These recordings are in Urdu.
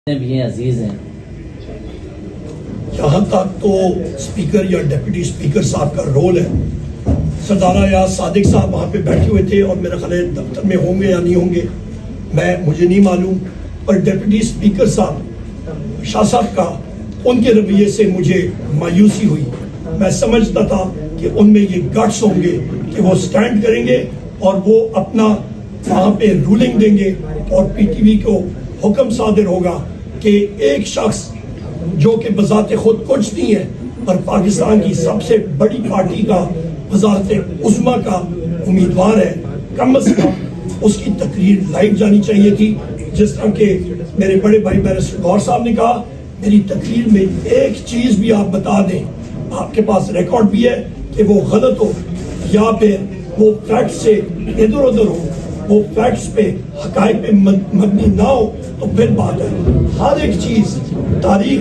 بھی ہیں عزیز ہیں. یہاں تک تو اسپیکر یا ڈپٹی اسپیکر صاحب کا رول ہے. سردار ایاز صادق صاحب وہاں پہ بیٹھے ہوئے تھے اور میرا خیال ہے دفتر میں ہوں گے یا نہیں ہوں گے مجھے نہیں معلوم, پر ڈپٹی اسپیکر صاحب شاہ صاحب کا ان کے رویے سے مجھے مایوسی ہوئی. میں سمجھتا تھا کہ ان میں یہ گٹس ہوں گے کہ وہ سٹینڈ کریں گے اور وہ اپنا وہاں پہ رولنگ دیں گے اور پی ٹی وی کو حکم صادر ہوگا کہ ایک شخص جو کہ بذات خود کچھ نہیں ہے پر پاکستان کی سب سے بڑی پارٹی کا وزارت عظمیٰ کا امیدوار ہے, کم از کم اس کی تقریر لائیو جانی چاہیے تھی. جس طرح کہ میرے بڑے بھائی بیرسٹر غور صاحب نے کہا, میری تقریر میں ایک چیز بھی آپ بتا دیں, آپ کے پاس ریکارڈ بھی ہے کہ وہ غلط ہو یا پھر وہ فیکٹ سے ادھر ادھر ہو, وہ فیکٹس پہ حقائق پہ مبنی نہ ہو تو پھر بات ہے. ہر ایک چیز تاریخ,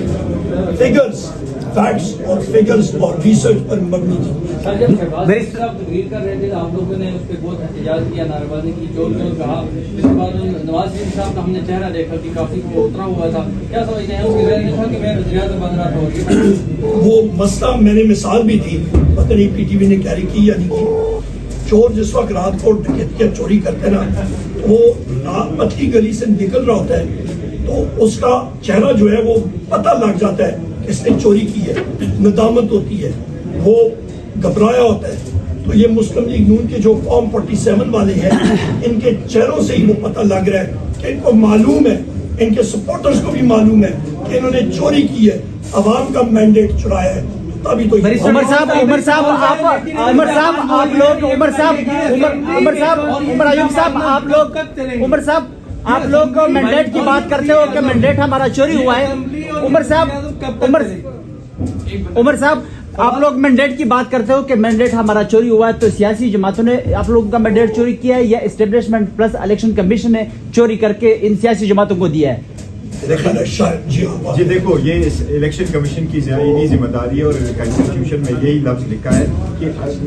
فگرز, فیکٹس اور فگرز اور ریسرچ پر مبنی تھی. جب شہباز صاحب تقریر کر رہے تھے آپ لوگوں نے اس پہ بہت احتجاج کیا, نعرے بازی کی, جو کہا. اس کے بعد نواز شریف صاحب کا ہم نے چہرہ دیکھا کہ کافی وہ اترا ہوا تھا. کیا سمجھتے ہیں اس کے ذہن میں تھا کہ میں وزیر اعظم بن رہا تھا؟ وہ مسئلہ میں نے مثال بھی تھی, پتہ نہیں پی ٹی وی نے کیری کی یا نہیں کی. چور جس وقت رات کو ڈکیتی یا چوری کرتے نا, وہ رات پتلی گلی سے نکل رہا ہوتا ہے تو اس کا چہرہ جو ہے وہ پتہ لگ جاتا ہے کہ اس نے چوری کی ہے, ندامت ہوتی ہے, وہ گھبرایا ہوتا ہے. تو یہ مسلم لیگ نون کے جو فارم 47 والے ہیں, ان کے چہروں سے ہی وہ پتہ لگ رہا ہے کہ ان کو معلوم ہے, ان کے سپورٹرز کو بھی معلوم ہے کہ انہوں نے چوری کی ہے, عوام کا مینڈیٹ چرایا ہے. تبھی تو عمر صاحب ایوب صاحب آپ لوگ مینڈیٹ کی بات کرتے ہو کہ مینڈیٹ ہمارا چوری ہوا ہے. عمر صاحب آپ لوگ مینڈیٹ کی بات کرتے ہو کہ مینڈیٹ ہمارا چوری ہوا ہے, تو سیاسی جماعتوں نے آپ لوگوں کا مینڈیٹ چوری کیا ہے یا اسٹیبلشمنٹ پلس الیکشن کمیشن نے چوری کر کے ان سیاسی جماعتوں کو دیا ہے؟ جی دیکھو, یہ الیکشن کمیشن کی ذمہ داری ہے اور کانسٹیٹیوشن میں یہی لفظ لکھا ہے کہ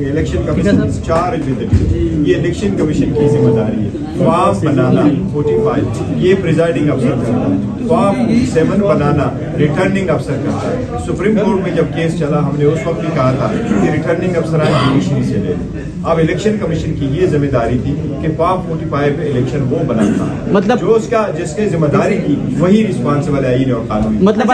election commission charge with duty. یہ الیکشن کمیشن کی ذمہ داری ہے. فارم بنانا 45 یہ پریزائڈنگ افسر کرتا ہے, فارم 7 بنانا ریٹرننگ افسر کرتا ہے. سپریم کورٹ میں جب کیس چلا ہم نے اس وقت بھی کہا تھا کہ ریٹرننگ افسران جوڈیشری سے لے. اب الیکشن کمیشن کی یہ ذمہ داری تھی کہ فارم 45 پہ الیکشن وہ بناتا ہے, مطلب جو جس کی ذمہ داری کی وہی رسپانسبل ہے اور قانونی. مطلب